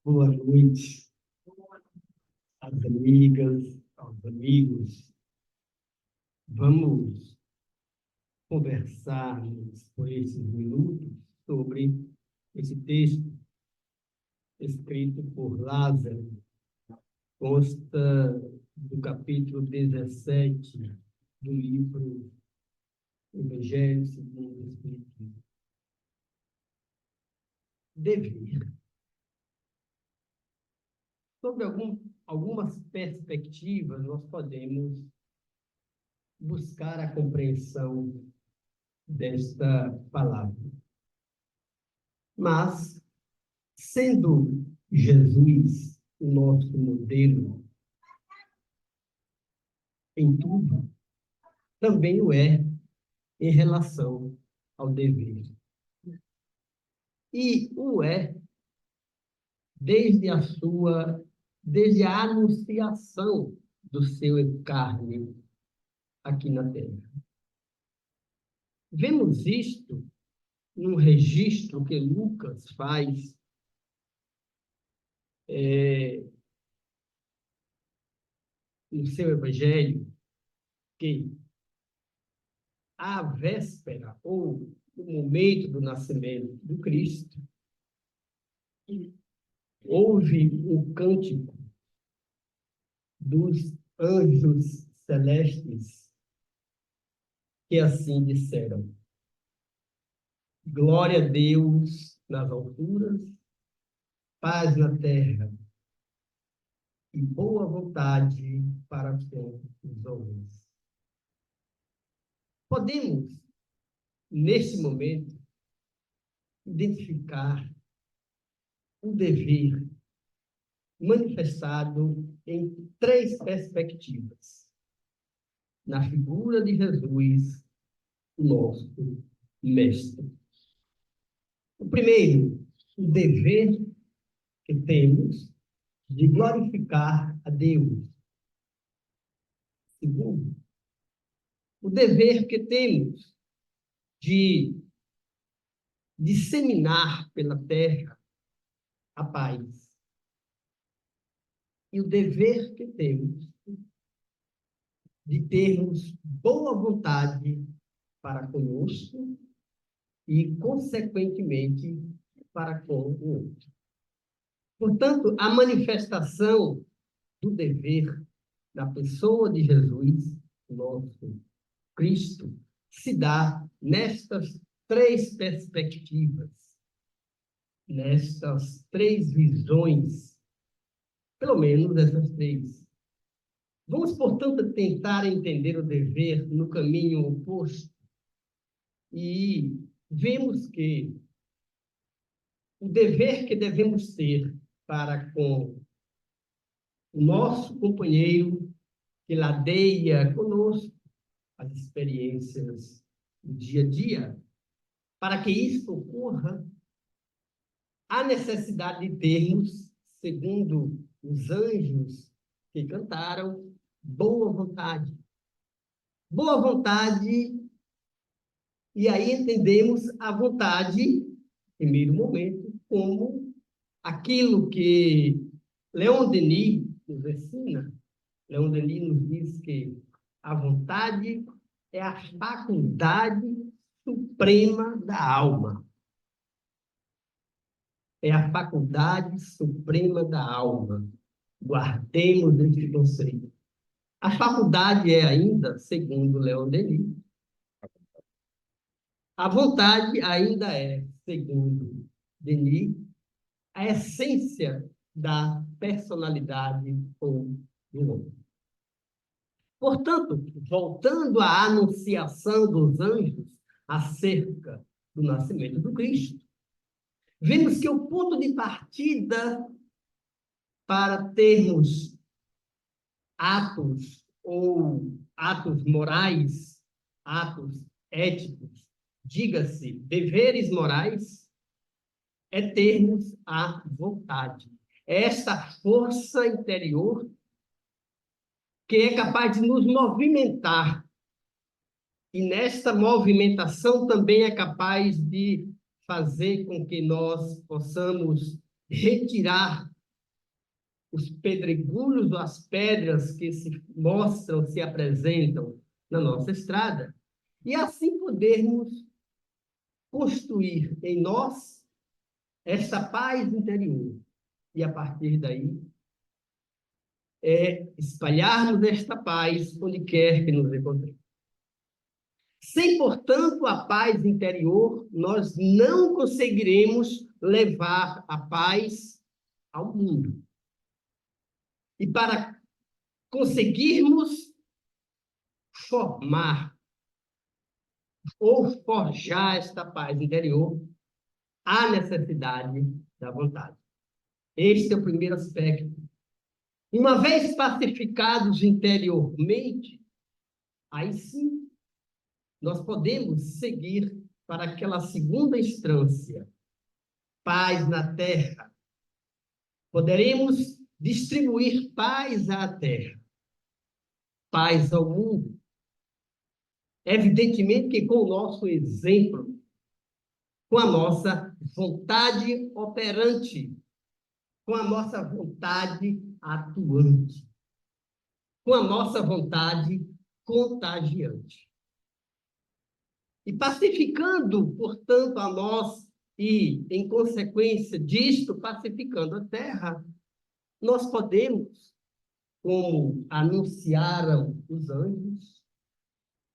Boa noite às amigas, aos amigos. Vamos conversarmos por esses minutos sobre esse texto escrito por Lázaro. Consta do capítulo 17 do livro Evangelho segundo o Espiritismo. Dever. Sobre algumas perspectivas, nós podemos buscar a compreensão desta palavra. Mas, sendo Jesus o nosso modelo em tudo, também o é em relação ao dever. E o é desde a anunciação do seu encarne aqui na Terra. Vemos isto num registro que Lucas faz no seu Evangelho, que à véspera, ou no momento do nascimento do Cristo, houve o cântico dos anjos celestes que assim disseram: glória a Deus nas alturas, paz na terra e boa vontade para com os homens. Podemos, neste momento, identificar o dever manifestado em três perspectivas. Na figura de Jesus, o nosso mestre. O primeiro, o dever que temos de glorificar a Deus. Segundo, o dever que temos de disseminar pela terra a paz. E o dever que temos de termos boa vontade para conosco e, consequentemente, para com o outro. Portanto, a manifestação do dever da pessoa de Jesus, nosso Cristo, se dá nestas três perspectivas, nestas três visões, pelo menos essas três. Vamos, portanto, tentar entender o dever no caminho oposto e vemos que o dever que devemos ter para com o nosso companheiro que ladeia conosco as experiências do dia a dia, para que isso ocorra, há necessidade de termos, segundo os anjos que cantaram, boa vontade. Boa vontade, e aí entendemos a vontade, em primeiro momento, como aquilo que Leon Denis nos ensina. Leon Denis nos diz que a vontade é a faculdade suprema da alma. É a faculdade suprema da alma. Guardemos este conceito. A faculdade é ainda, segundo Leon Denis, a vontade ainda é, segundo Denis, a essência da personalidade ou do homem. Portanto, voltando à anunciação dos anjos acerca do nascimento do Cristo, vemos que o ponto de partida para termos atos ou atos morais, atos éticos, diga-se, deveres morais, é termos a vontade. É essa força interior que é capaz de nos movimentar. E nesta movimentação também é capaz de fazer com que nós possamos retirar os pedregulhos ou as pedras que se mostram, se apresentam na nossa estrada, e assim podermos construir em nós essa paz interior. E a partir daí, espalharmos esta paz onde quer que nos encontremos. Sem, portanto, a paz interior, nós não conseguiremos levar a paz ao mundo. E para conseguirmos formar ou forjar esta paz interior, há necessidade da vontade. Este é o primeiro aspecto. Uma vez pacificados interiormente, aí sim, nós podemos seguir para aquela segunda instância, paz na terra. Poderemos distribuir paz à terra, paz ao mundo. Evidentemente que com o nosso exemplo, com a nossa vontade operante, com a nossa vontade atuante, com a nossa vontade contagiante. E pacificando, portanto, a nós e, em consequência disto, pacificando a terra, nós podemos, como anunciaram os anjos,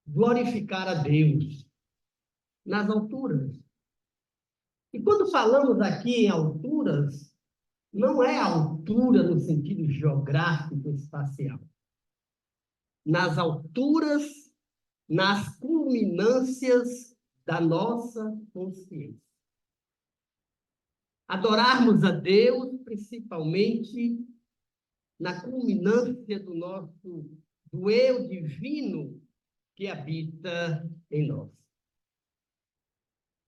glorificar a Deus nas alturas. E quando falamos aqui em alturas, não é altura no sentido geográfico espacial. Nas alturas, nas culminâncias da nossa consciência. Adorarmos a Deus, principalmente na culminância do eu divino que habita em nós.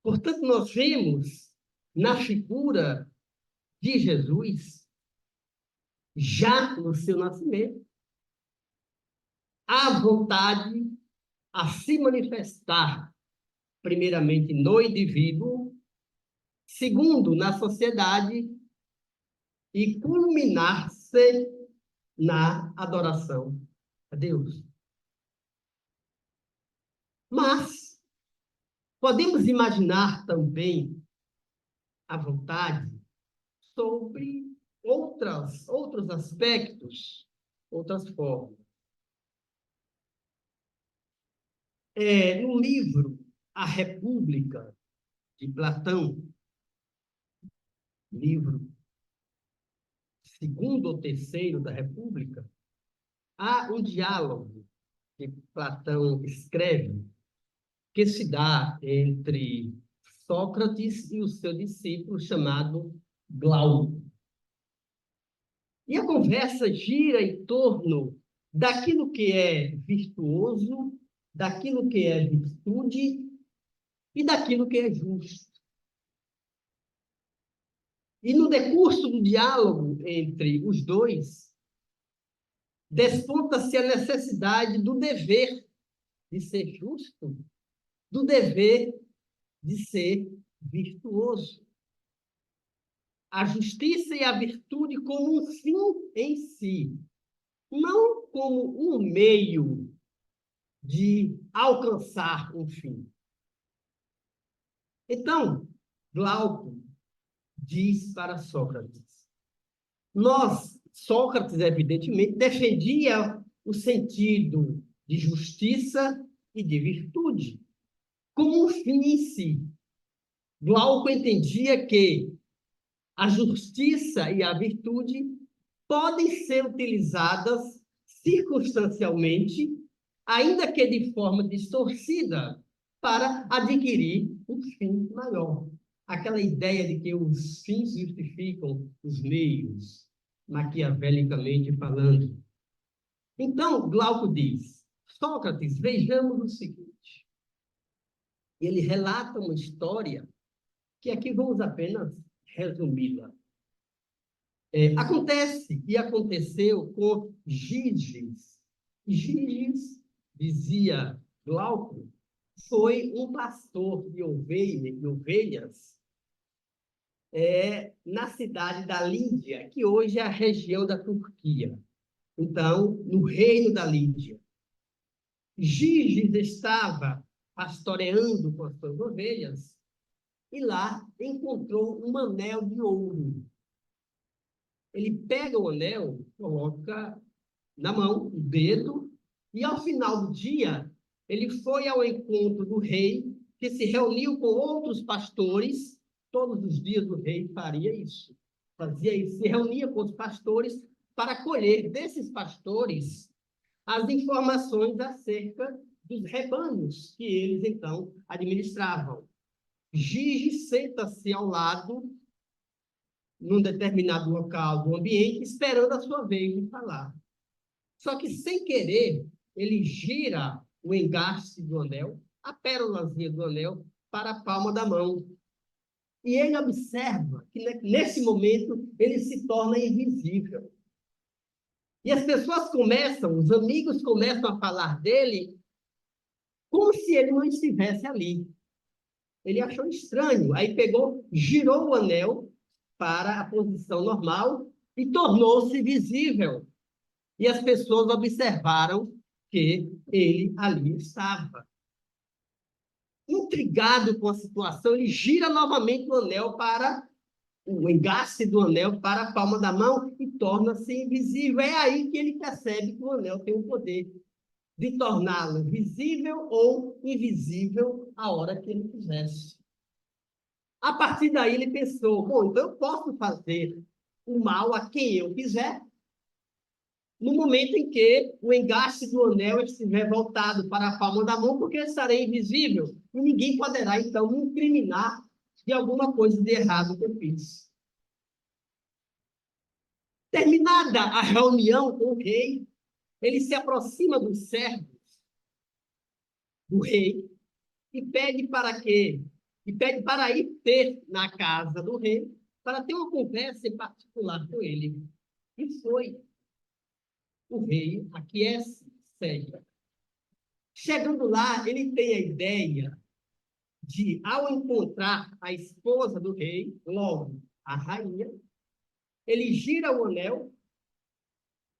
Portanto, nós vemos na figura de Jesus, já no seu nascimento, a vontade a se manifestar, primeiramente no indivíduo, segundo, na sociedade, e culminar-se na adoração a Deus. Mas podemos imaginar também a vontade sobre outros aspectos, outras formas. No livro A República, de Platão, livro segundo ou terceiro da República, há um diálogo que Platão escreve, que se dá entre Sócrates e o seu discípulo chamado Glauco. E a conversa gira em torno daquilo que é virtuoso, daquilo que é virtude e daquilo que é justo. E no decurso do diálogo entre os dois, desponta-se a necessidade do dever de ser justo, do dever de ser virtuoso. A justiça e a virtude como um fim em si, não como um meio de alcançar um fim. Então, Glauco diz para Sócrates, Sócrates, evidentemente, defendia o sentido de justiça e de virtude como um fim em si. Glauco entendia que a justiça e a virtude podem ser utilizadas circunstancialmente, ainda que de forma distorcida, para adquirir um fim maior. Aquela ideia de que os fins justificam os meios, maquiavelicamente falando. Então, Glauco diz, Sócrates, vejamos o seguinte. Ele relata uma história que aqui vamos apenas resumi-la. Acontece e aconteceu com Giges. Giges, dizia Glauco, foi um pastor de ovelhas na cidade da Lídia, que hoje é a região da Turquia. Então, no reino da Lídia. Giges estava pastoreando com as suas ovelhas e lá encontrou um anel de ouro. Ele pega o anel, coloca na mão, o dedo, e ao final do dia, ele foi ao encontro do rei, que se reuniu com outros pastores. Todos os dias o rei faria isso. Fazia isso, se reunia com os pastores para colher desses pastores as informações acerca dos rebanhos que eles, então, administravam. Gigi senta-se ao lado, num determinado local do ambiente, esperando a sua vez de falar. Só que, sem querer, ele gira o engaste do anel, a pérolazinha do anel, para a palma da mão. E ele observa que, nesse momento, ele se torna invisível. E as pessoas começam, os amigos começam a falar dele como se ele não estivesse ali. Ele achou estranho. Aí pegou, girou o anel para a posição normal e tornou-se visível. E as pessoas observaram que ele ali estava. Intrigado com a situação, ele gira novamente o engaste do anel para a palma da mão e torna-se invisível. É aí que ele percebe que o anel tem o poder de torná-lo visível ou invisível a hora que ele quisesse. A partir daí ele pensou, bom, então eu posso fazer o mal a quem eu quiser, no momento em que o engaste do anel estiver voltado para a palma da mão, porque eu estarei invisível e ninguém poderá, então, me incriminar de alguma coisa de errado que eu fiz. Terminada a reunião com o rei, ele se aproxima dos servos do rei e pede para quê? E pede para ir ter na casa do rei, para ter uma conversa em particular com ele. E foi. O rei aquece, segue. Chegando lá, ele tem a ideia de, ao encontrar a esposa do rei, logo a rainha, ele gira o anel,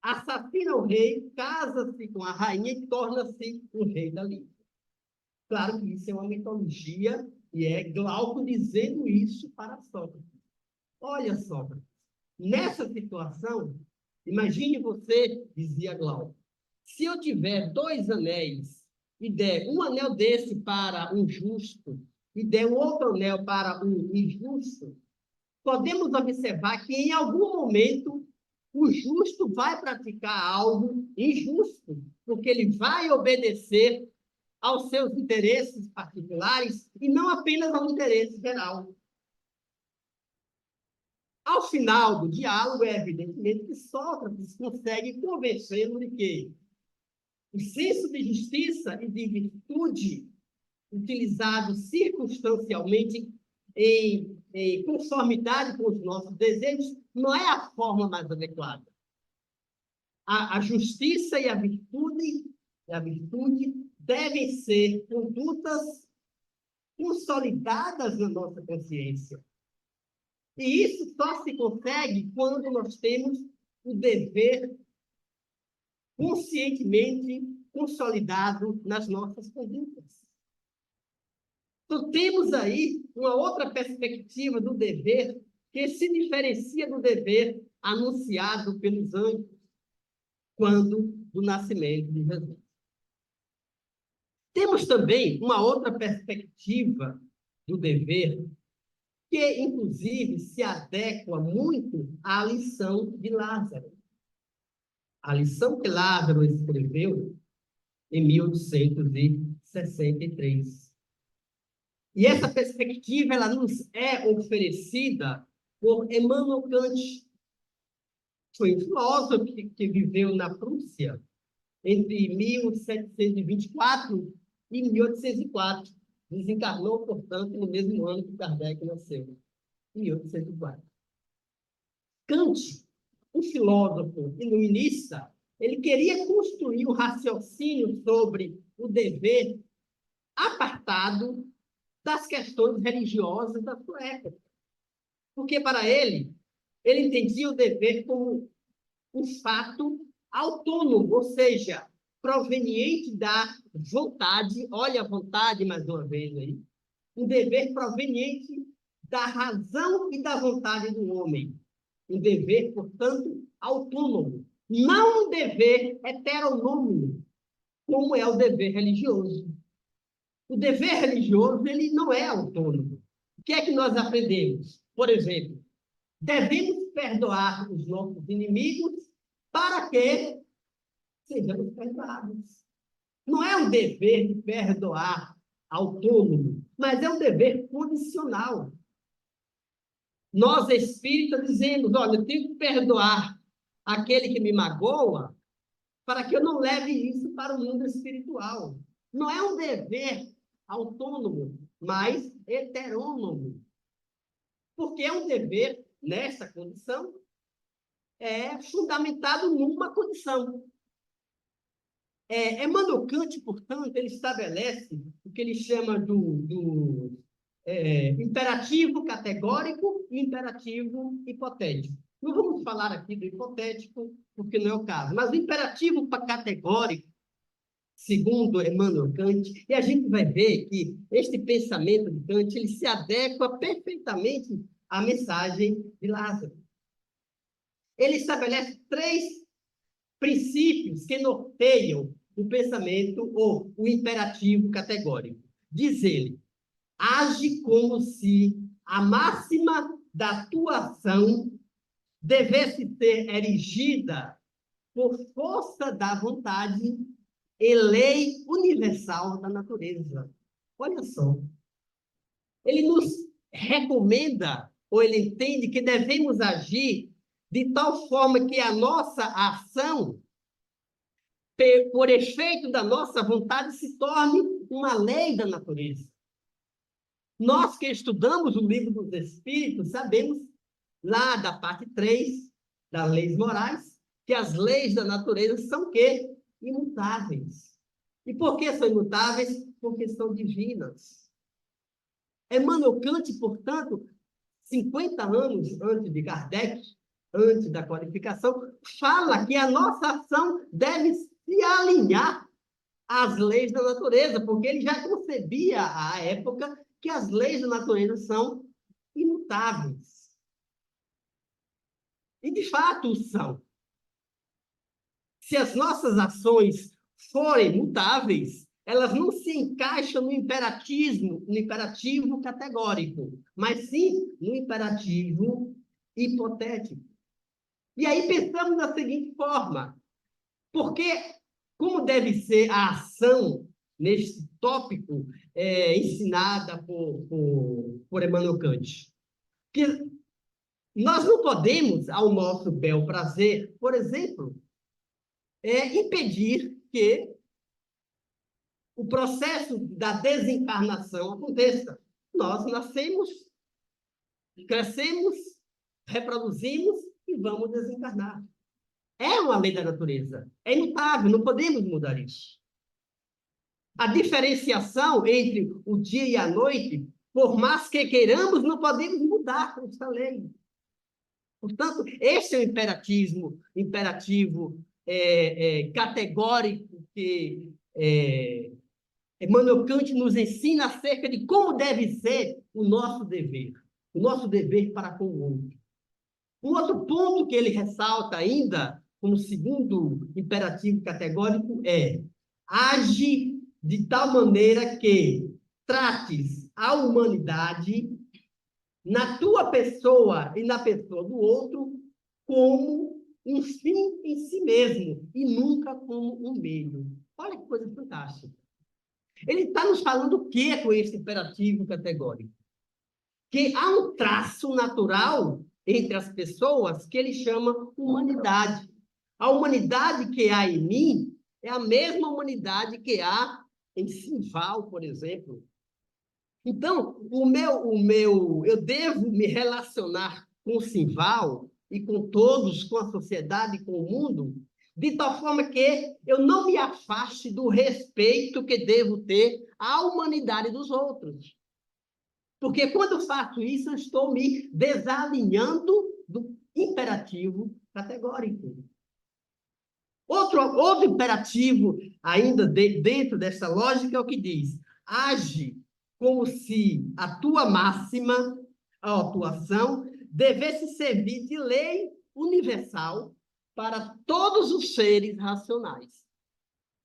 assassina o rei, casa-se com a rainha e torna-se o rei da Lídia. Claro que isso é uma mitologia e é Glauco dizendo isso para Sócrates. Olha, Sócrates, nessa situação, imagine você, dizia Glauco, se eu tiver 2 anéis e der um anel desse para um justo e der um outro anel para um injusto, podemos observar que em algum momento o justo vai praticar algo injusto, porque ele vai obedecer aos seus interesses particulares e não apenas ao interesse geral. Ao final do diálogo, é evidentemente que Sócrates consegue convencê-lo de que o senso de justiça e de virtude, utilizado circunstancialmente em conformidade com os nossos desejos, não é a forma mais adequada. A justiça e a virtude devem ser condutas consolidadas na nossa consciência. E isso só se consegue quando nós temos o dever conscientemente consolidado nas nossas condutas. Então, temos aí uma outra perspectiva do dever que se diferencia do dever anunciado pelos anjos quando do nascimento de Jesus. Temos também uma outra perspectiva do dever que, inclusive, se adequa muito à lição de Lázaro. A lição que Lázaro escreveu em 1863. E essa perspectiva ela nos é oferecida por Emmanuel Kant. Foi um filósofo que viveu na Prússia entre 1724 e 1804. Desencarnou, portanto, no mesmo ano que Kardec nasceu, em 1804. Kant, um filósofo iluminista, ele queria construir um raciocínio sobre o dever apartado das questões religiosas da sua época. Porque para ele entendia o dever como um fato autônomo, ou seja, proveniente da vontade, olha a vontade mais uma vez aí, um dever proveniente da razão e da vontade do homem. Um dever, portanto, autônomo. Não um dever heteronômico, como é o dever religioso. O dever religioso, ele não é autônomo. O que é que nós aprendemos? Por exemplo, devemos perdoar os nossos inimigos para que sejamos perdoados. Não é um dever de perdoar autônomo, mas é um dever condicional. Nós, espíritas, dizemos, olha, eu tenho que perdoar aquele que me magoa para que eu não leve isso para o mundo espiritual. Não é um dever autônomo, mas heterônomo. Porque é um dever, nessa condição, fundamentado numa condição. Emmanuel Kant, portanto, ele estabelece o que ele chama do imperativo categórico e imperativo hipotético. Não vamos falar aqui do hipotético, porque não é o caso, mas o imperativo categórico, segundo Emmanuel Kant, e a gente vai ver que este pensamento de Kant ele se adequa perfeitamente à mensagem de Lázaro. Ele estabelece 3 princípios que norteiam o pensamento ou o imperativo categórico. Diz ele, age como se a máxima da tua ação devesse ser erigida por força da vontade e lei universal da natureza. Olha só. Ele nos recomenda, ou ele entende que devemos agir de tal forma que a nossa ação, por efeito da nossa vontade, se torne uma lei da natureza. Nós que estudamos o livro dos Espíritos, sabemos, lá da parte 3, das leis morais, que as leis da natureza são o quê? Imutáveis. E por que são imutáveis? Porque são divinas. Emmanuel Kant, portanto, 50 anos antes de Kardec, antes da qualificação, fala que a nossa ação deve se alinhar às leis da natureza, porque ele já concebia, à época, que as leis da natureza são imutáveis. E, de fato, são. Se as nossas ações forem mutáveis, elas não se encaixam no imperativo categórico, mas sim no imperativo hipotético. E aí pensamos da seguinte forma, porque como deve ser a ação neste tópico ensinada por Emmanuel Kant? Que nós não podemos, ao nosso bel prazer, por exemplo, impedir que o processo da desencarnação aconteça. Nós nascemos, crescemos, reproduzimos e vamos desencarnar. É uma lei da natureza. É imutável, não podemos mudar isso. A diferenciação entre o dia e a noite, por mais que queiramos, não podemos mudar com essa lei. Portanto, esse é o imperativo categórico que Emmanuel Kant nos ensina acerca de como deve ser o nosso dever para com o outro. Um outro ponto que ele ressalta ainda, como segundo imperativo categórico, age de tal maneira que trates a humanidade na tua pessoa e na pessoa do outro como um fim em si mesmo e nunca como um meio. Olha que coisa fantástica. Ele está nos falando o que com esse imperativo categórico? Que há um traço natural entre as pessoas que ele chama humanidade. A humanidade que há em mim é a mesma humanidade que há em Simval, por exemplo. Então, eu devo me relacionar com o Simval e com todos, com a sociedade, com o mundo, de tal forma que eu não me afaste do respeito que devo ter à humanidade dos outros. Porque quando eu faço isso, eu estou me desalinhando do imperativo categórico. Outro imperativo, ainda dentro dessa lógica, é o que diz: age como se a tua máxima, a atuação, devesse servir de lei universal para todos os seres racionais.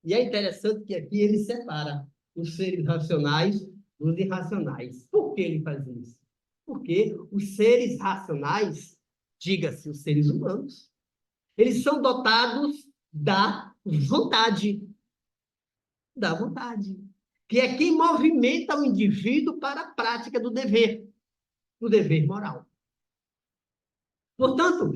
E é interessante que aqui ele separa os seres racionais dos irracionais. Por que ele faz isso? Porque os seres racionais, diga-se os seres humanos, eles são dotados da vontade, que é quem movimenta o indivíduo para a prática do dever moral. Portanto,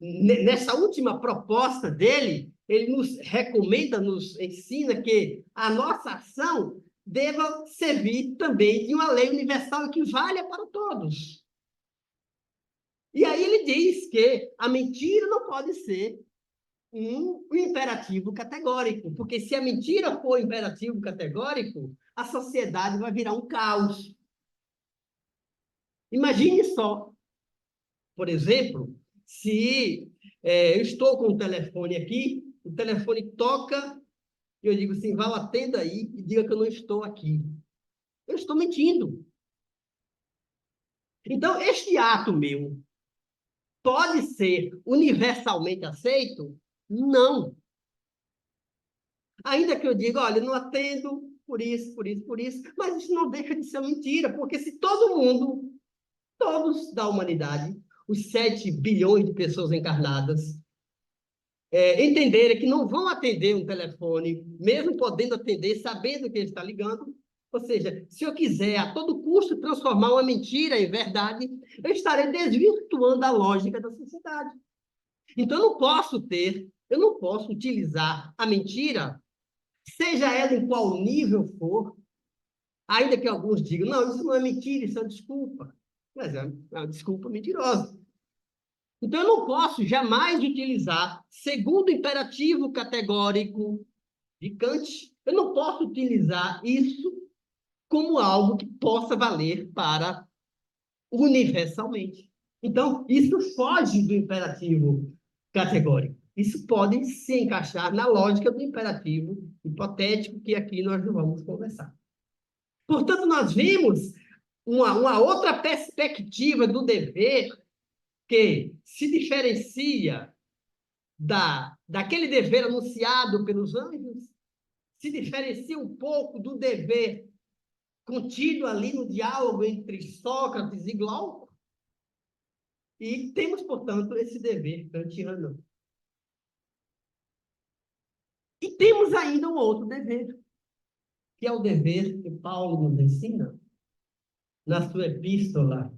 nessa última proposta dele, ele nos recomenda, nos ensina que a nossa ação deva servir também de uma lei universal que valha para todos. E aí ele diz que a mentira não pode ser um imperativo categórico, porque se a mentira for imperativo categórico, a sociedade vai virar um caos. Imagine só, por exemplo, se eu estou com o telefone aqui, o telefone toca, e eu digo assim, Val, atenda aí e diga que eu não estou aqui. Eu estou mentindo. Então, este ato meu pode ser universalmente aceito? Não. Ainda que eu diga, olha, não atendo por isso, por isso, por isso, mas isso não deixa de ser mentira, porque se todo mundo, todos da humanidade, os 7 bilhões de pessoas encarnadas, entenderem que não vão atender um telefone, mesmo podendo atender, sabendo que ele está ligando, ou seja, se eu quiser a todo custo transformar uma mentira em verdade, eu estarei desvirtuando a lógica da sociedade. Então, eu não posso utilizar a mentira, seja ela em qual nível for, ainda que alguns digam, não, isso não é mentira, isso é desculpa. Mas é uma desculpa mentirosa. Então, eu não posso jamais utilizar, segundo o imperativo categórico de Kant, eu não posso utilizar isso como algo que possa valer para universalmente. Então, isso foge do imperativo categórico. Isso pode se encaixar na lógica do imperativo hipotético, que aqui nós não vamos conversar. Portanto, nós vimos uma outra perspectiva do dever que se diferencia daquele dever anunciado pelos anjos, se diferencia um pouco do dever contido ali no diálogo entre Sócrates e Glauco, e temos, portanto, esse dever kantiano. E temos ainda um outro dever, que é o dever que Paulo nos ensina na sua epístola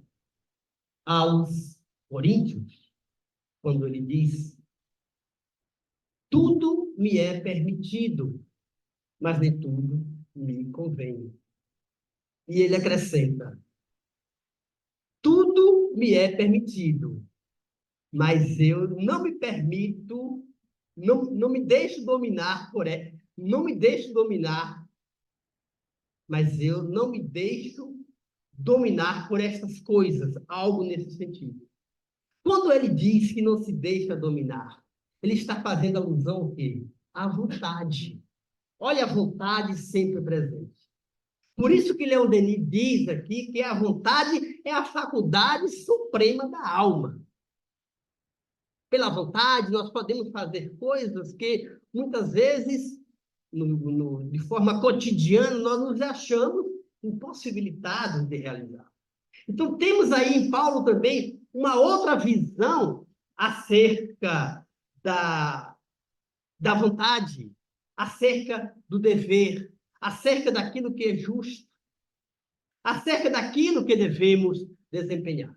aos Coríntios, quando ele diz: tudo me é permitido, mas nem tudo me convém. E ele acrescenta: tudo me é permitido, mas eu não me permito, não me deixo dominar não me deixo dominar, mas eu não me deixo dominar por essas coisas, algo nesse sentido. Quando ele diz que não se deixa dominar, ele está fazendo alusão ao quê? À vontade. Olha a vontade sempre presente. Por isso que Leon Denis diz aqui que a vontade é a faculdade suprema da alma. Pela vontade, nós podemos fazer coisas que, muitas vezes, de forma cotidiana, nós nos achamos impossibilitados de realizar. Então, temos aí em Paulo também uma outra visão acerca da vontade, acerca do dever, acerca daquilo que é justo, acerca daquilo que devemos desempenhar.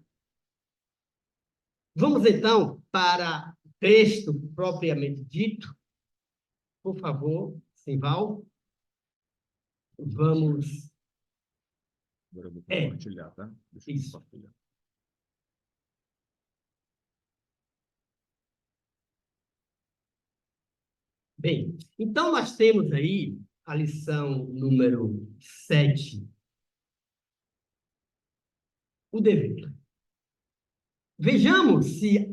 Vamos, então, para o texto propriamente dito. Por favor, Simval. Vamos... Agora eu vou compartilhar, tá? Deixa eu compartilhar. Bem, então nós temos aí a lição número 7 o dever. Vejamos se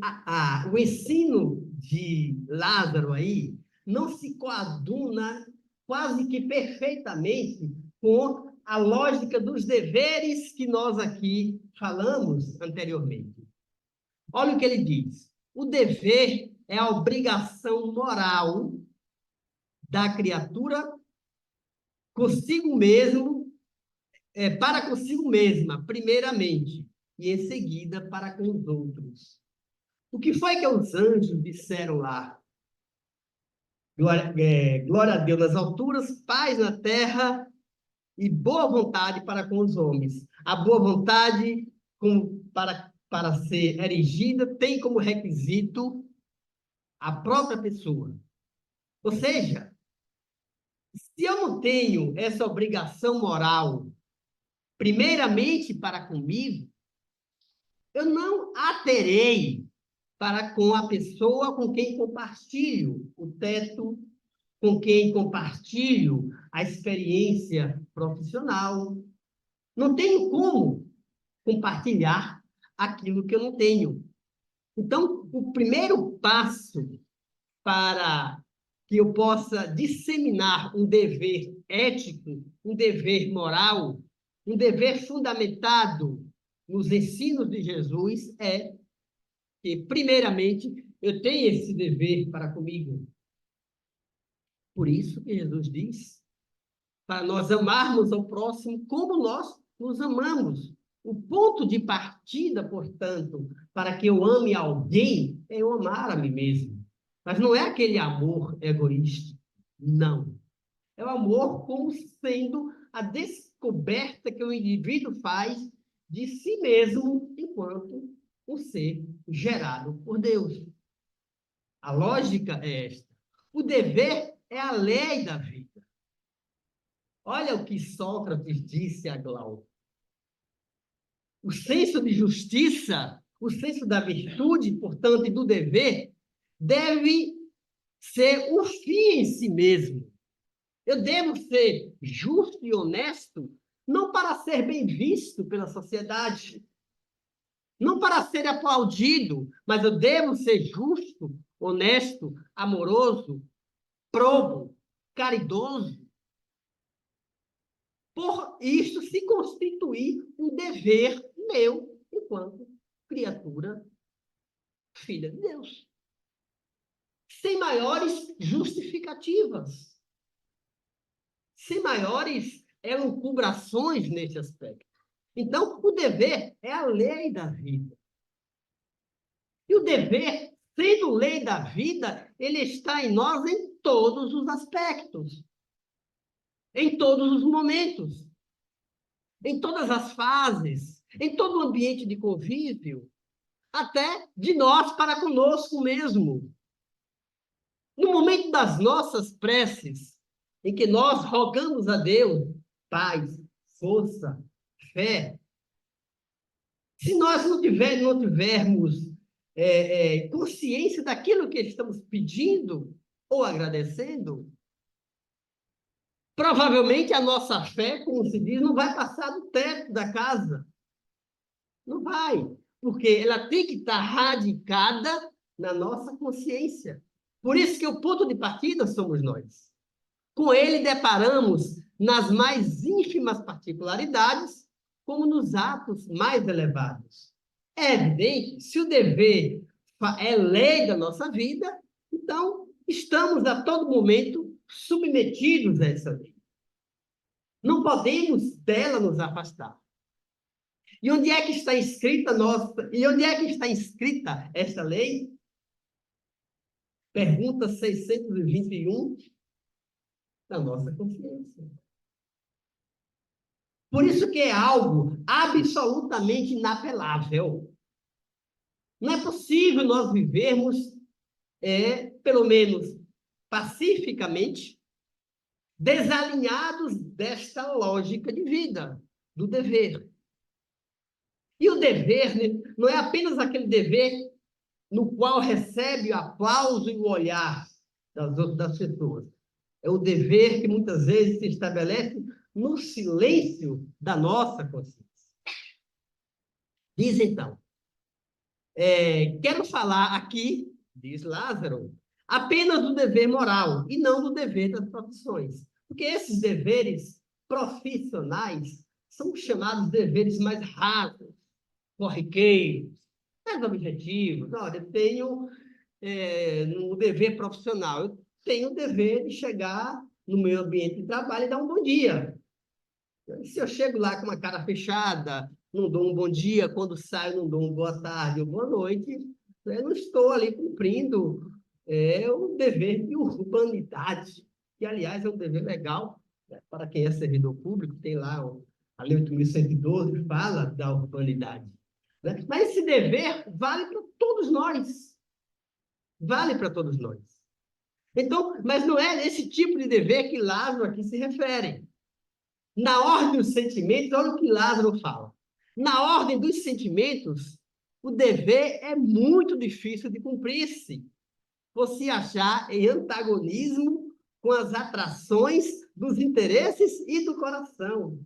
o ensino de Lázaro aí não se coaduna quase que perfeitamente com a lógica dos deveres que nós aqui falamos anteriormente. Olha o que ele diz. O dever é a obrigação moral da criatura consigo mesmo, para consigo mesma, primeiramente, e em seguida para com os outros. O que foi que os anjos disseram lá? Glória a Deus nas alturas, paz na terra e boa vontade para com os homens. A boa vontade para ser erigida tem como requisito a própria pessoa. Ou seja, se eu não tenho essa obrigação moral, primeiramente para comigo, eu não a terei para com a pessoa com quem compartilho o teto, com quem compartilho a experiência profissional. Não tenho como compartilhar aquilo que eu não tenho. Então, o primeiro passo para que eu possa disseminar um dever ético, um dever moral, um dever fundamentado nos ensinos de Jesus é que, primeiramente, eu tenho esse dever para comigo. Por isso que Jesus diz, para nós amarmos ao próximo como nós nos amamos. O ponto de partida, portanto, para que eu ame alguém, é eu amar a mim mesmo. Mas não é aquele amor egoísta, não. É o amor como sendo a descoberta que o indivíduo faz de si mesmo enquanto um ser gerado por Deus. A lógica é esta. O dever é a lei da vida. Olha o que Sócrates disse a Glauco. O senso de justiça, o senso da virtude, portanto, e do dever, deve ser o fim em si mesmo. Eu devo ser justo e honesto, não para ser bem visto pela sociedade, não para ser aplaudido, mas eu devo ser justo, honesto, amoroso, probo, caridoso. Por isso se constituir um dever meu enquanto criatura, filha de Deus. Sem maiores justificativas. Sem maiores elucubrações nesse aspecto. Então, o dever é a lei da vida. E o dever, sendo lei da vida, ele está em nós em todos os aspectos. Em todos os momentos. Em todas as fases. Em todo o ambiente de convívio. Até de nós para conosco mesmo. No momento das nossas preces, em que nós rogamos a Deus paz, força, fé, se nós não tivermos consciência daquilo que estamos pedindo ou agradecendo, provavelmente a nossa fé, como se diz, não vai passar do teto da casa. Não vai, porque ela tem que estar radicada na nossa consciência. Por isso que o ponto de partida somos nós. Com ele deparamos nas mais ínfimas particularidades, como nos atos mais elevados. É evidente, se o dever é lei da nossa vida, então estamos a todo momento submetidos a essa lei. Não podemos dela nos afastar. E onde é que está escrita esta lei? Pergunta 621 da nossa consciência. Por isso que é algo absolutamente inapelável. Não é possível nós vivermos, pelo menos pacificamente, desalinhados desta lógica de vida, do dever. E o dever, né, não é apenas aquele dever no qual recebe o aplauso e o olhar das pessoas. É o dever que muitas vezes se estabelece no silêncio da nossa consciência. Diz então, quero falar aqui, diz Lázaro, apenas do dever moral e não do dever das profissões. Porque esses deveres profissionais são chamados deveres mais rasos, corriqueiros, mais objetivos. Olha, eu tenho no dever profissional, eu tenho o dever de chegar no meu ambiente de trabalho e dar um bom dia. Se eu chego lá com uma cara fechada, não dou um bom dia, quando saio não dou uma boa tarde ou boa noite, eu não estou ali cumprindo o dever de urbanidade, que, aliás, é um dever legal, né, para quem é servidor público, tem lá a Lei 8.112 que fala da urbanidade. Né? Mas esse dever vale para todos nós. Vale para todos nós. Então, mas não é esse tipo de dever que Lázaro aqui se refere. Na ordem dos sentimentos, olha o que Lázaro fala. Na ordem dos sentimentos, o dever é muito difícil de cumprir-se, por se achar em antagonismo com as atrações dos interesses e do coração.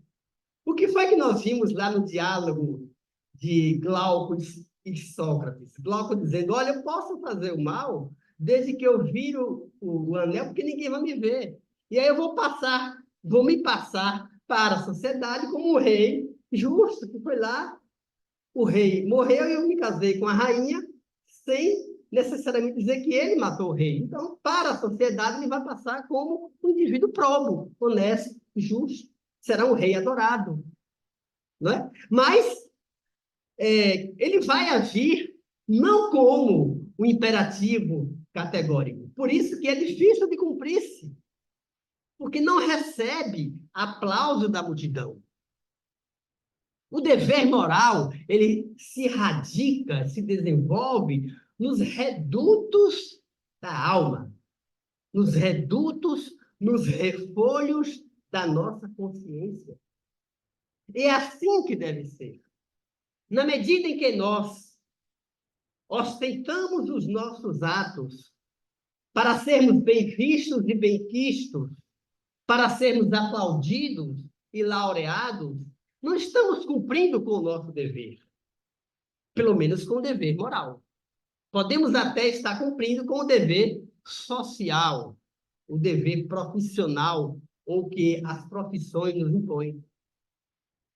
O que foi que nós vimos lá no diálogo de Glauco e Sócrates? Glauco dizendo, olha, eu posso fazer o mal desde que eu viro o anel, porque ninguém vai me ver. E aí eu vou me passar para a sociedade como um rei justo, que foi lá, o rei morreu e eu me casei com a rainha, sem necessariamente dizer que ele matou o rei. Então, para a sociedade, ele vai passar como um indivíduo probo, honesto, justo. Será um rei adorado. Não é? Mas ele vai agir não como um imperativo categórico. Por isso que é difícil de cumprir-se, porque não recebe aplauso da multidão. O dever moral, ele se radica, se desenvolve nos redutos da alma, nos redutos, nos refolhos da nossa consciência. É assim que deve ser. Na medida em que nós ostentamos os nossos atos para sermos bem vistos e bem quistos, para sermos aplaudidos e laureados, não estamos cumprindo com o nosso dever, pelo menos com o dever moral. Podemos até estar cumprindo com o dever social, o dever profissional, ou que as profissões nos impõem.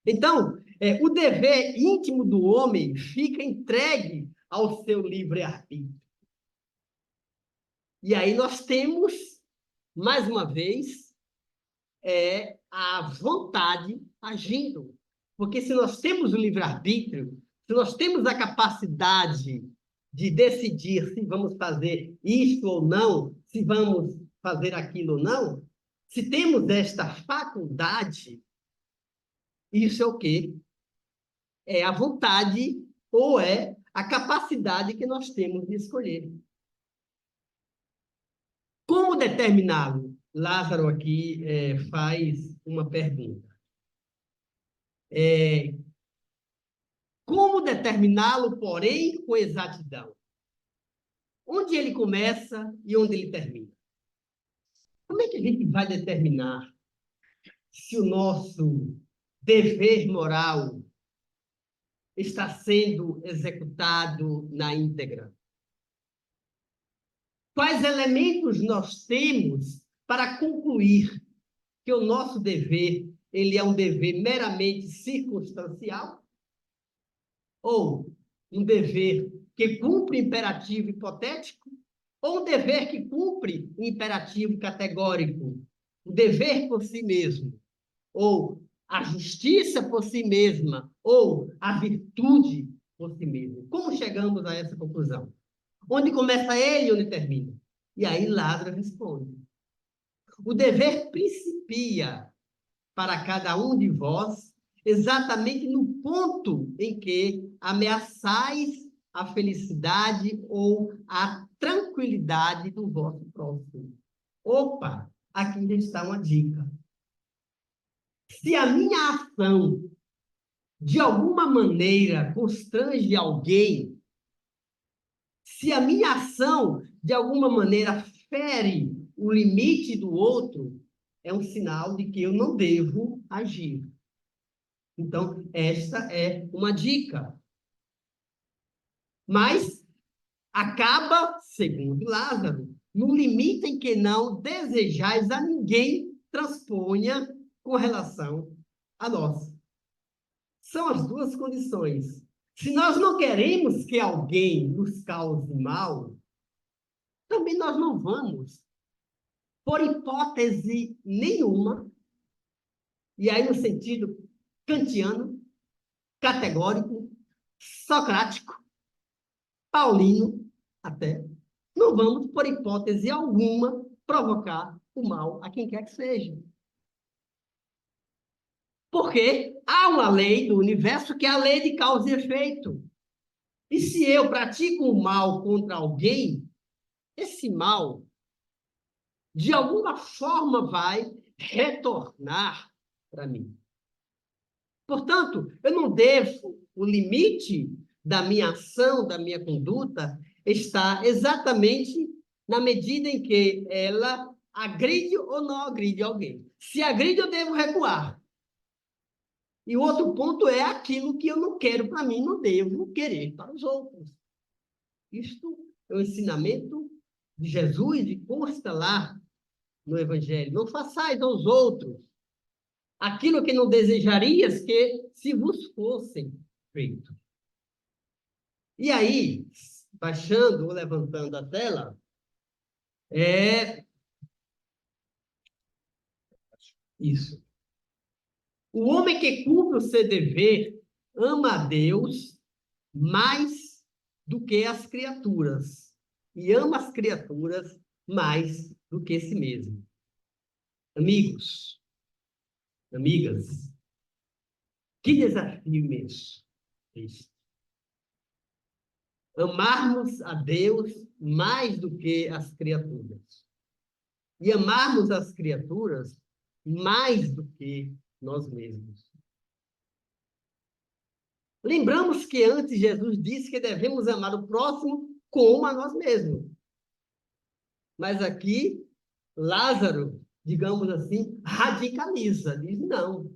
Então, o dever íntimo do homem fica entregue ao seu livre-arbítrio. E aí nós temos, mais uma vez, a vontade agindo. Porque se nós temos o livre-arbítrio, se nós temos a capacidade de decidir se vamos fazer isto ou não, se vamos fazer aquilo ou não, se temos esta faculdade, isso é o quê? É a vontade ou é a capacidade que nós temos de escolher. Como determiná-lo? Lázaro aqui faz uma pergunta. Como determiná-lo, porém, com exatidão? Onde ele começa e onde ele termina? Como é que a gente vai determinar se o nosso dever moral está sendo executado na íntegra? Quais elementos nós temos para concluir que o nosso dever ele é um dever meramente circunstancial ou um dever que cumpre imperativo hipotético ou um dever que cumpre um imperativo categórico, o dever por si mesmo, ou a justiça por si mesma, ou a virtude por si mesma. Como chegamos a essa conclusão? Onde começa ele e onde termina? E aí Lázaro responde. O dever principia para cada um de vós exatamente no ponto em que ameaçais a felicidade ou a tranquilidade do vosso próximo. Opa, aqui já está uma dica. Se a minha ação, de alguma maneira, constrange alguém, se a minha ação, de alguma maneira, fere o limite do outro, é um sinal de que eu não devo agir. Então, esta é uma dica. Mas acaba, segundo Lázaro, no limite em que não desejais a ninguém transponha com relação a nós. São as duas condições. Se nós não queremos que alguém nos cause mal, também nós não vamos, por hipótese nenhuma, e aí no sentido kantiano, categórico, socrático, paulino até, não vamos, por hipótese alguma, provocar o mal a quem quer que seja. Porque há uma lei do universo que é a lei de causa e efeito. E se eu pratico o mal contra alguém, esse mal, de alguma forma, vai retornar para mim. Portanto, eu não devo, o limite da minha ação, da minha conduta, está exatamente na medida em que ela agride ou não agride alguém. Se agride, eu devo recuar. E o outro ponto é aquilo que eu não quero para mim, não devo querer para os outros. Isto é o ensinamento de Jesus, e consta lá no Evangelho. Não façais aos outros aquilo que não desejarias que se vos fossem feito. E aí, baixando ou levantando a tela, é isso. O homem que cumpre o seu dever ama a Deus mais do que as criaturas, e ama as criaturas mais do que si mesmo. Amigos, amigas, que desafio imenso este. Amarmos a Deus mais do que as criaturas. E amarmos as criaturas mais do que nós mesmos. Lembramos que antes Jesus disse que devemos amar o próximo como a nós mesmos. Mas aqui, Lázaro, digamos assim, radicaliza. Diz, não.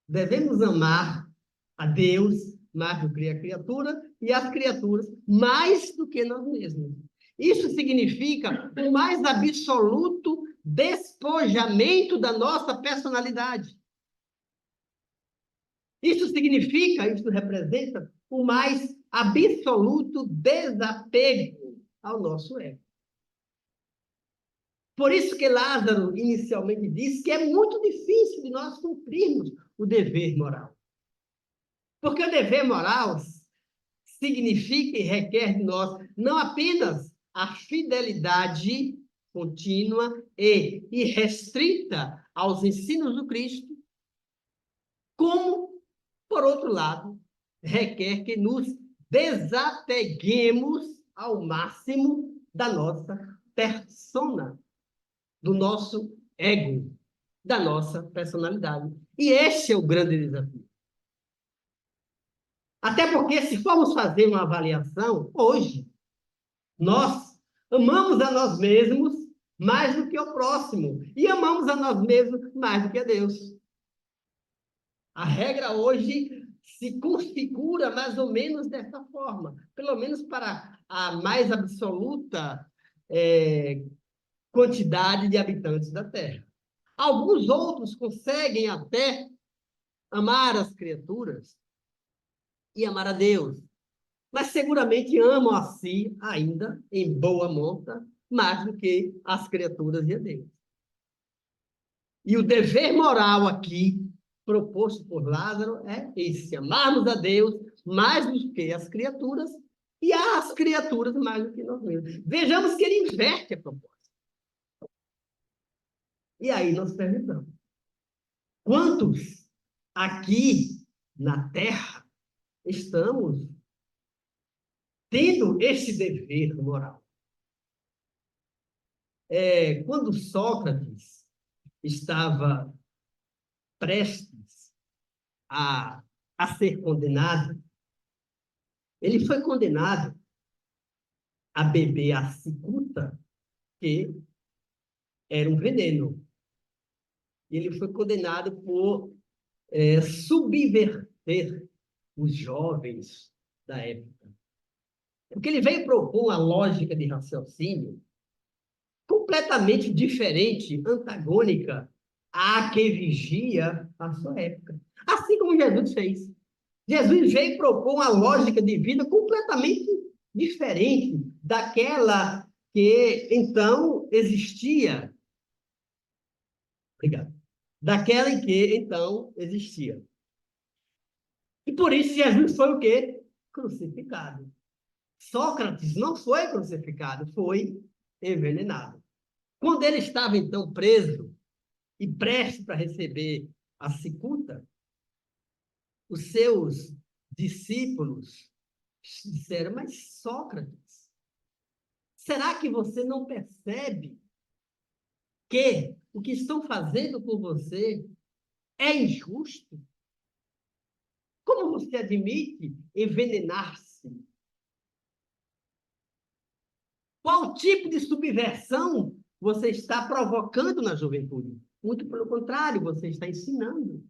Devemos amar a Deus mais do que a criatura e as criaturas mais do que nós mesmos. Isso significa o mais absoluto despojamento da nossa personalidade. Isso significa, isso representa o mais absoluto desapego ao nosso ego. Por isso que Lázaro inicialmente disse que é muito difícil de nós cumprirmos o dever moral. Porque o dever moral significa e requer de nós não apenas a fidelidade contínua e irrestrita aos ensinos do Cristo, como, por outro lado, requer que nos desapeguemos ao máximo da nossa persona, do nosso ego, da nossa personalidade. E este é o grande desafio. Até porque, se formos fazer uma avaliação, hoje, nós amamos a nós mesmos mais do que o próximo. E amamos a nós mesmos mais do que a Deus. A regra hoje se configura mais ou menos dessa forma. Pelo menos para a mais absoluta quantidade de habitantes da Terra. Alguns outros conseguem até amar as criaturas e amar a Deus, mas seguramente amam a si ainda, em boa monta, mais do que as criaturas e a Deus. E o dever moral aqui, proposto por Lázaro, é esse: amarmos a Deus mais do que as criaturas e as criaturas mais do que nós mesmos. Vejamos que ele inverte a proposta. E aí nós perguntamos: quantos aqui na Terra estamos tendo esse dever moral? Quando Sócrates estava prestes a ser condenado, ele foi condenado a beber a cicuta, que era um veneno. Ele foi condenado por subverter os jovens da época. Porque ele veio propor uma lógica de raciocínio completamente diferente, antagônica à que vigia a sua época. Assim como Jesus fez. Jesus veio propor uma lógica de vida completamente diferente daquela que então existia. Obrigado. Daquela em que então existia. E por isso Jesus foi o quê? Crucificado. Sócrates não foi crucificado, foi envenenado. Quando ele estava então preso e prestes para receber a cicuta, os seus discípulos disseram: mas Sócrates, será que você não percebe que o que estão fazendo por você é injusto? Como você admite envenenar-se? Qual tipo de subversão você está provocando na juventude? Muito pelo contrário, você está ensinando.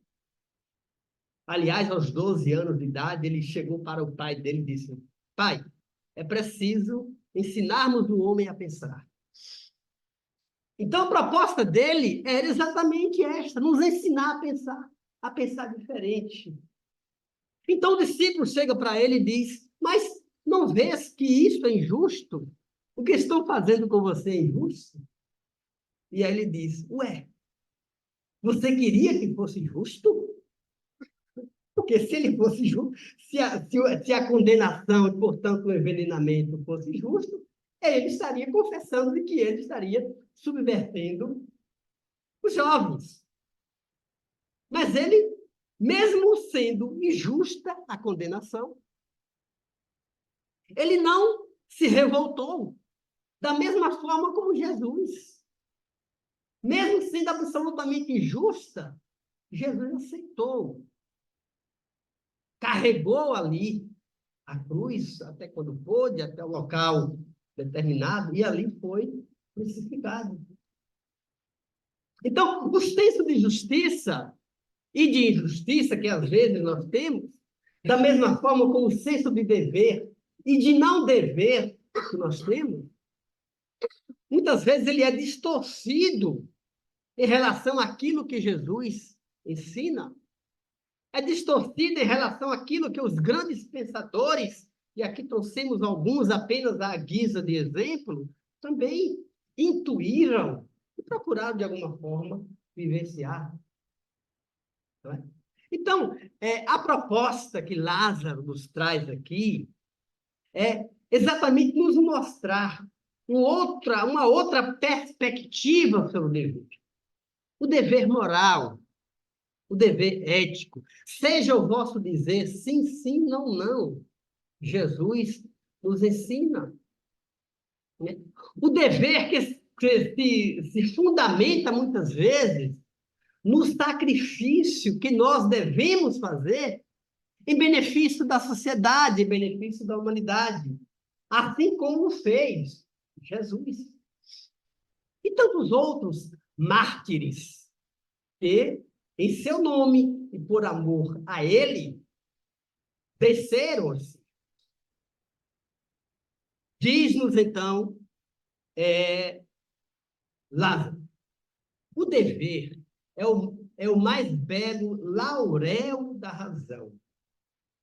Aliás, aos 12 anos de idade, ele chegou para o pai dele e disse: pai, é preciso ensinarmos o homem a pensar. Então, a proposta dele era exatamente esta: nos ensinar a pensar diferente. Então, o discípulo chega para ele e diz: mas não vês que isso é injusto? O que estão fazendo com você é injusto? E aí ele diz: ué, você queria que fosse justo? Porque se ele fosse justo, se a condenação e, portanto, o envenenamento fosse justo, ele estaria confessando de que ele estaria subvertendo os jovens. Mas ele, mesmo sendo injusta a condenação, ele não se revoltou da mesma forma como Jesus. Mesmo sendo absolutamente injusta, Jesus aceitou. Carregou ali a cruz até quando pôde, até o local determinado, e ali foi crucificado. Então, o senso de justiça e de injustiça que às vezes nós temos, da mesma forma como o senso de dever e de não dever que nós temos, muitas vezes ele é distorcido em relação àquilo que Jesus ensina. É distorcido em relação àquilo que os grandes pensadores, e aqui trouxemos alguns apenas à guisa de exemplo, também intuíram e procuraram, de alguma forma, vivenciar. Não é? Então, a proposta que Lázaro nos traz aqui é exatamente nos mostrar uma outra perspectiva sobre o dever. O dever moral, o dever ético. Seja o vosso dizer sim, sim, não, não. Jesus nos ensina. Né? O dever que se fundamenta muitas vezes no sacrifício que nós devemos fazer em benefício da sociedade, em benefício da humanidade. Assim como fez Jesus. E tantos outros mártires que, em seu nome e por amor a ele, desceram-se. Diz-nos, então, Lázaro, o dever é o mais belo laurel da razão.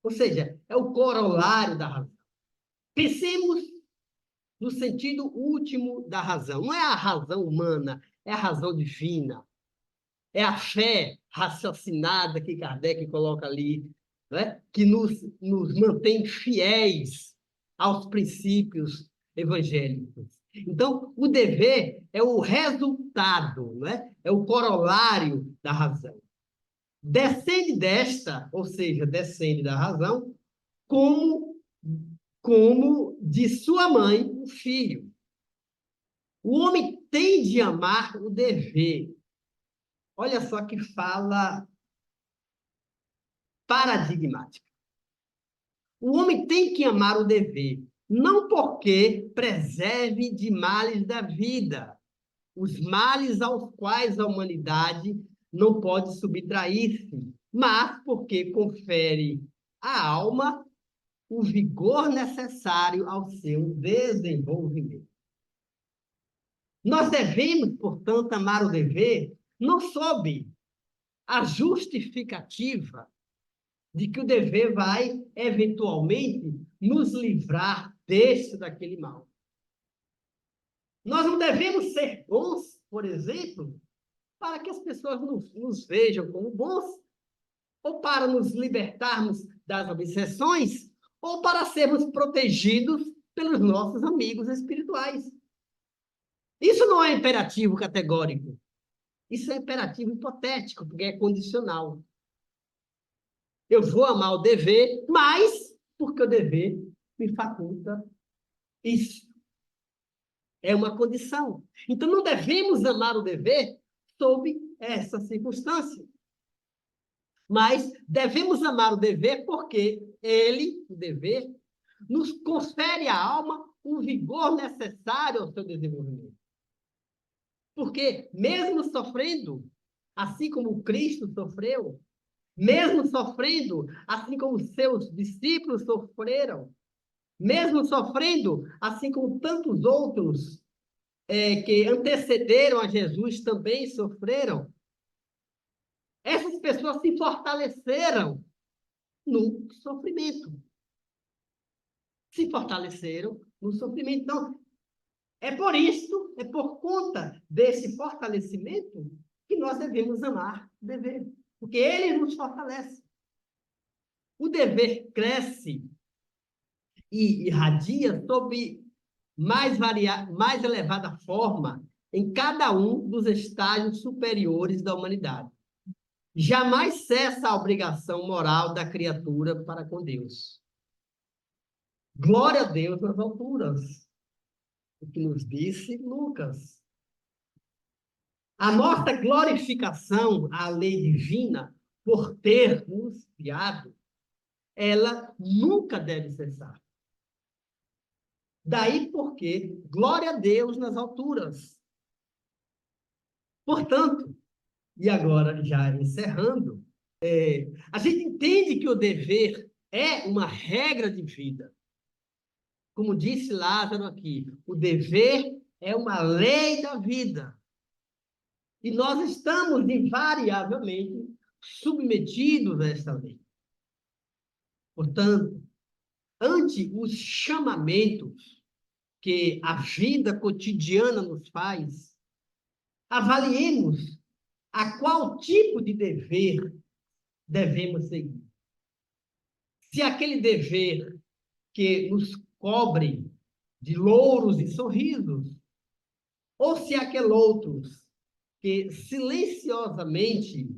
Ou seja, é o corolário da razão. Pensemos no sentido último da razão. Não é a razão humana, é a razão divina. É a fé raciocinada que Kardec coloca ali, né? Que nos mantém fiéis aos princípios evangélicos. Então, o dever é o resultado, né? É o corolário da razão. Descende desta, ou seja, descende da razão, como de sua mãe, o filho. O homem tem de amar o dever. Olha só que fala paradigmática. O homem tem que amar o dever, não porque preserve de males da vida, os males aos quais a humanidade não pode subtrair-se, mas porque confere à alma o vigor necessário ao seu desenvolvimento. Nós devemos, portanto, amar o dever não sob a justificativa de que o dever vai, eventualmente, nos livrar deste ou daquele mal. Nós não devemos ser bons, por exemplo, para que as pessoas nos vejam como bons, ou para nos libertarmos das obsessões, ou para sermos protegidos pelos nossos amigos espirituais. Isso não é imperativo categórico. Isso é imperativo hipotético, porque é condicional. Eu vou amar o dever, mas porque o dever me faculta isso. É uma condição. Então, não devemos amar o dever sob essa circunstância. Mas devemos amar o dever porque ele, o dever, nos confere à alma o vigor necessário ao seu desenvolvimento. Porque, mesmo sofrendo, assim como Cristo sofreu, mesmo sofrendo, assim como seus discípulos sofreram, mesmo sofrendo, assim como tantos outros que antecederam a Jesus também sofreram, essas pessoas se fortaleceram no sofrimento. Se fortaleceram no sofrimento. Então, é por isso, é por conta desse fortalecimento que nós devemos amar o dever. Porque ele nos fortalece. O dever cresce e irradia sob mais elevada forma em cada um dos estágios superiores da humanidade. Jamais cessa a obrigação moral da criatura para com Deus. Glória a Deus nas alturas, o que nos disse Lucas. A nossa glorificação à lei divina, por ter nos criado, ela nunca deve cessar. Daí porque, glória a Deus nas alturas. Portanto, e agora já encerrando, a gente entende que o dever é uma regra de vida. Como disse Lázaro aqui, o dever é uma lei da vida. E nós estamos invariavelmente submetidos a essa lei. Portanto, ante os chamamentos que a vida cotidiana nos faz, avaliemos a qual tipo de dever devemos seguir. Se aquele dever que nos cobre de louros e sorrisos, ou se aquele outros que silenciosamente,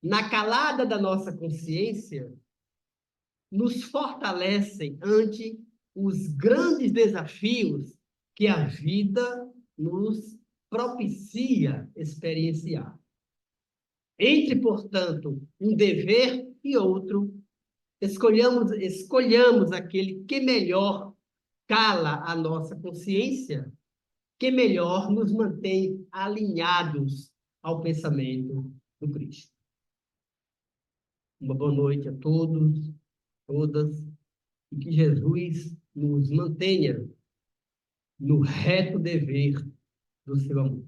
na calada da nossa consciência, nos fortalecem ante os grandes desafios que a vida nos propicia experienciar. Entre, portanto, um dever e outro, escolhamos aquele que melhor cala a nossa consciência, que melhor nos mantém alinhados ao pensamento do Cristo. Uma boa noite a todos, todas, e que Jesus nos mantenha no reto dever do seu amor.